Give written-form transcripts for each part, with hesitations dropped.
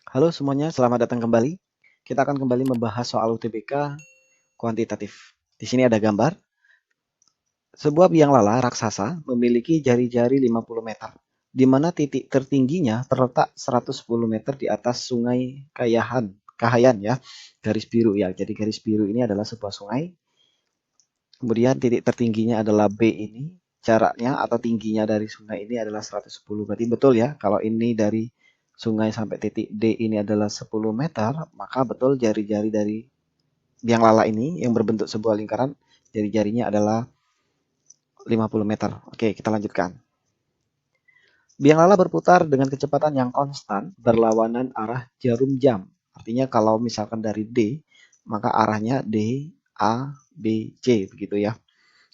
Halo semuanya, selamat datang kembali. Kita akan kembali membahas soal UTBK kuantitatif. Di sini ada gambar. Sebuah biang lala raksasa memiliki jari-jari 50 meter, di mana titik tertingginya terletak 110 meter di atas sungai Kahayan ya, garis biru ya. Jadi garis biru ini adalah sebuah sungai. Kemudian titik tertingginya adalah B ini. Jaraknya atau tingginya dari sungai ini adalah 110. Berarti betul ya, kalau ini dari sungai sampai titik D ini adalah 10 meter, maka betul jari-jari dari biang lala ini yang berbentuk sebuah lingkaran, jari-jarinya adalah 50 meter. Oke, kita lanjutkan. Biang lala berputar dengan kecepatan yang konstan berlawanan arah jarum jam. Artinya kalau misalkan dari D, maka arahnya D, A, B, C begitu ya.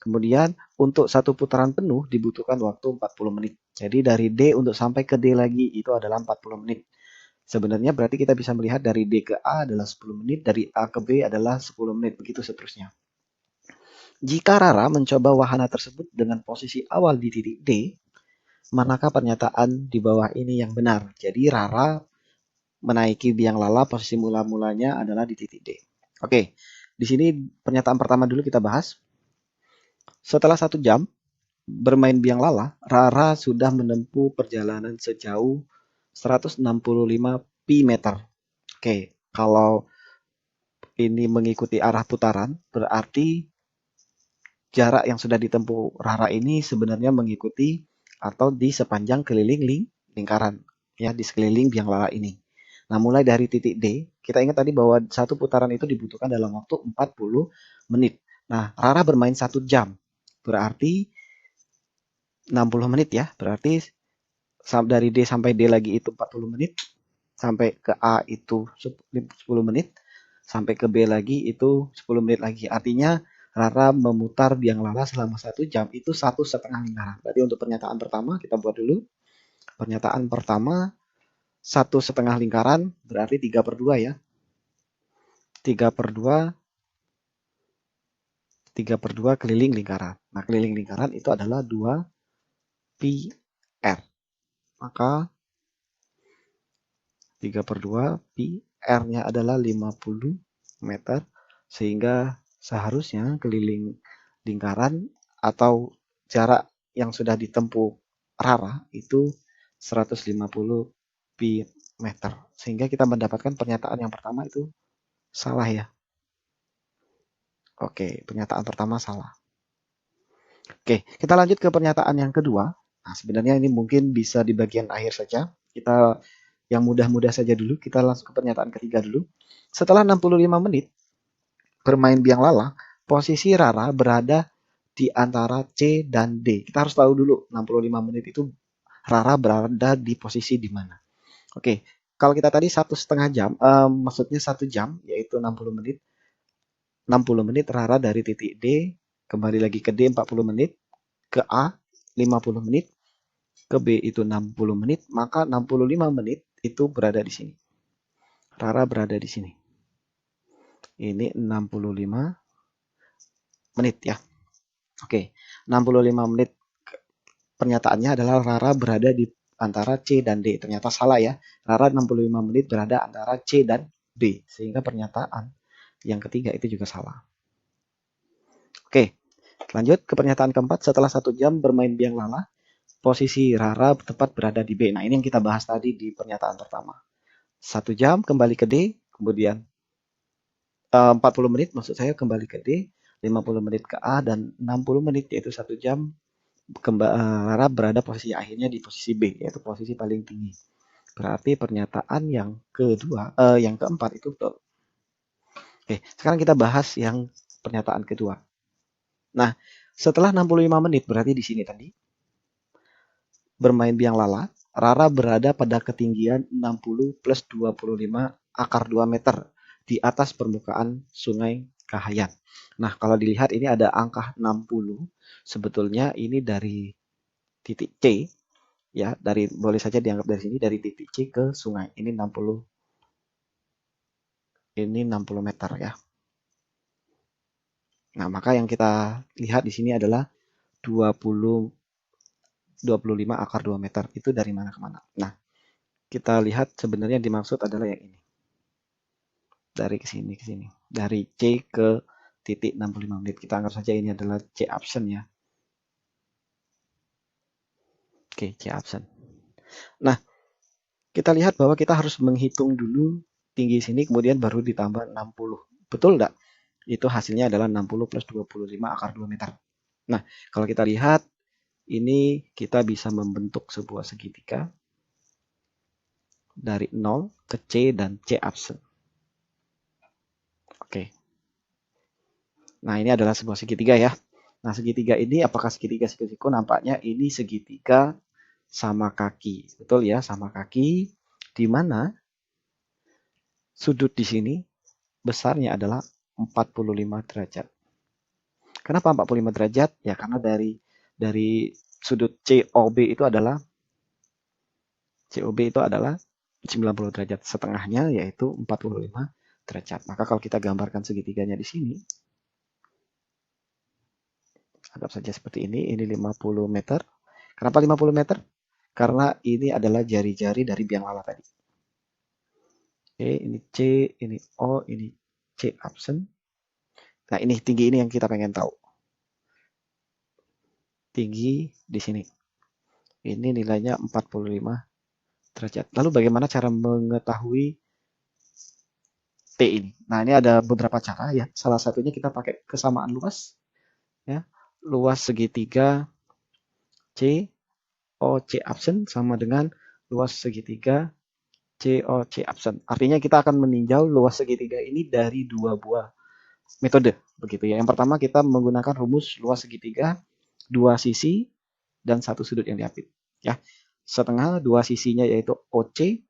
Kemudian untuk satu putaran penuh dibutuhkan waktu 40 menit. Jadi dari D untuk sampai ke D lagi itu adalah 40 menit. Sebenarnya berarti kita bisa melihat dari D ke A adalah 10 menit, dari A ke B adalah 10 menit, begitu seterusnya. Jika Rara mencoba wahana tersebut dengan posisi awal di titik D, manakah pernyataan di bawah ini yang benar? Jadi Rara menaiki biang lala posisi mula-mulanya adalah di titik D. Oke, di sini pernyataan pertama dulu kita bahas. Setelah 1 jam bermain biang lala, Rara sudah menempuh perjalanan sejauh 165 pi meter. Oke, kalau ini mengikuti arah putaran, berarti jarak yang sudah ditempuh Rara ini sebenarnya mengikuti atau di sepanjang keliling lingkaran, ya, di sekeliling biang lala ini. Nah, mulai dari titik D, kita ingat tadi bahwa satu putaran itu dibutuhkan dalam waktu 40 menit. Nah, Rara bermain 1 jam, berarti 60 menit ya, berarti dari D sampai D lagi itu 40 menit, sampai ke A itu 10 menit, sampai ke B lagi itu 10 menit lagi. Artinya Rara memutar biang lala selama 1 jam itu 1,5 lingkaran. Berarti untuk pernyataan pertama kita buat dulu. Pernyataan pertama 1,5 lingkaran berarti 3/2 ya. 3/2 keliling lingkaran. Nah, keliling lingkaran itu adalah 2 pi R. Maka 3/2 pi R-nya adalah 50 meter, sehingga seharusnya keliling lingkaran atau jarak yang sudah ditempuh Rara itu 150 pi meter. Sehingga kita mendapatkan pernyataan yang pertama itu salah ya. Oke, pernyataan pertama salah. Oke, kita lanjut ke pernyataan yang kedua. Nah, sebenarnya ini mungkin bisa di bagian akhir saja. Kita yang mudah-mudah saja dulu. Kita langsung ke pernyataan ketiga dulu. Setelah 65 menit bermain biang lala, posisi Rara berada di antara C dan D. Kita harus tahu dulu 65 menit itu Rara berada di posisi di mana. Oke, kalau kita tadi 1,5 jam, maksudnya 1 jam, yaitu 60 menit. 60 menit Rara dari titik D, kembali lagi ke D 40 menit, ke A 50 menit, ke B itu 60 menit, maka 65 menit itu berada di sini. Rara berada di sini. Ini 65 menit ya. Oke, 65 menit pernyataannya adalah Rara berada di antara C dan D. Ternyata salah ya. Rara 65 menit berada antara C dan D. Sehingga pernyataan yang ketiga itu juga salah. Oke, lanjut ke pernyataan keempat. Setelah 1 jam bermain biang lala, posisi Rara tepat berada di B. Nah, ini yang kita bahas tadi di pernyataan pertama. 1 jam kembali ke D, kemudian 40 menit maksud saya kembali ke D, 50 menit ke A, dan 60 menit yaitu 1 jam Rara berada posisi akhirnya di posisi B, yaitu posisi paling tinggi. Berarti pernyataan yang yang keempat itu betul. Oke, sekarang kita bahas yang pernyataan kedua. Nah, setelah 65 menit berarti di sini tadi bermain biang lala, Rara berada pada ketinggian 60 plus 25 akar 2 meter di atas permukaan sungai Kahayan. Nah, kalau dilihat ini ada angka 60, sebetulnya ini dari titik C ya, boleh saja dianggap dari sini dari titik C ke sungai. Ini 60 meter ya. Nah, maka yang kita lihat di sini adalah 25 akar 2 meter. Itu dari mana ke mana? Nah, kita lihat sebenarnya dimaksud adalah yang ini. Dari ke sini, dari C ke titik 65 menit. Kita anggap saja ini adalah C absen ya. Oke, C absen. Nah, kita lihat bahwa kita harus menghitung dulu tinggi sini, kemudian baru ditambah 60. Betul enggak? Itu hasilnya adalah 60 plus 25 akar 2 meter. Nah, kalau kita lihat, ini kita bisa membentuk sebuah segitiga dari 0 ke C dan C absen. Oke. Nah, ini adalah sebuah segitiga ya. Nah, segitiga ini apakah segitiga siku-siku? Nampaknya ini segitiga sama kaki. Betul ya, sama kaki. Di mana sudut di sini besarnya adalah 45 derajat. Kenapa 45 derajat? Ya, karena dari sudut COB itu adalah 90 derajat. Setengahnya yaitu 45 derajat. Maka kalau kita gambarkan segitiganya di sini, anggap saja seperti ini 50 meter. Kenapa 50 meter? Karena ini adalah jari-jari dari biang lala tadi. Oke, ini C, ini O, ini C absen. Nah, ini tinggi ini yang kita pengen tahu. Tinggi di sini. Ini nilainya 45 derajat. Lalu bagaimana cara mengetahui T ini? Nah, ini ada beberapa cara ya. Salah satunya kita pakai kesamaan luas. Ya. Luas segitiga C OC absen sama dengan luas segitiga COC absen. Artinya kita akan meninjau luas segitiga ini dari dua buah metode. Begitu ya. Yang pertama kita menggunakan rumus luas segitiga, dua sisi, dan satu sudut yang diapit. Ya. Setengah dua sisinya yaitu OC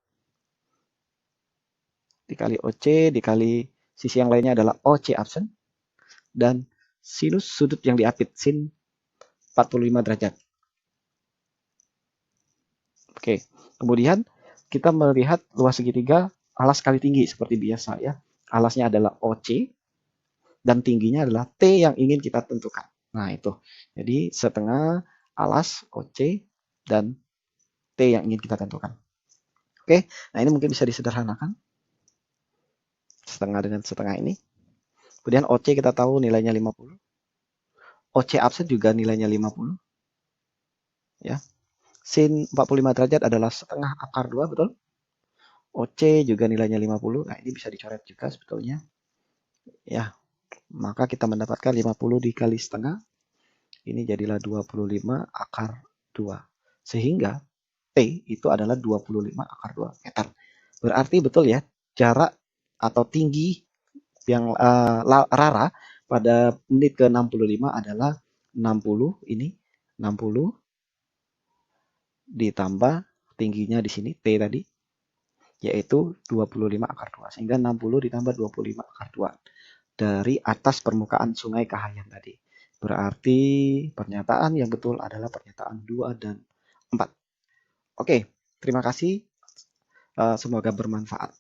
dikali OC dikali sisi yang lainnya adalah OC absen dan sinus sudut yang diapit sin 45 derajat. Oke, kemudian kita melihat luas segitiga alas kali tinggi seperti biasa ya. Alasnya adalah OC dan tingginya adalah T yang ingin kita tentukan. Nah, itu. Jadi setengah alas OC dan T yang ingin kita tentukan. Oke, nah ini mungkin bisa disederhanakan. Setengah dengan setengah ini. Kemudian OC kita tahu nilainya 50. OC absen juga nilainya 50. Ya. Sin 45 derajat adalah setengah akar 2, betul? OC juga nilainya 50. Nah, ini bisa dicoret juga sebetulnya. Ya. Maka kita mendapatkan 50 dikali setengah. Ini jadilah 25 akar 2. Sehingga T itu adalah 25 akar 2 meter. Berarti betul ya, jarak atau tinggi yang Rara pada menit ke-65 adalah 60 ini 60 ditambah tingginya di sini T tadi yaitu 25 akar 2 sehingga 60 ditambah 25 akar 2 dari atas permukaan sungai Kahayan tadi. Berarti pernyataan yang betul adalah pernyataan 2 dan 4. Oke, terima kasih. Semoga bermanfaat.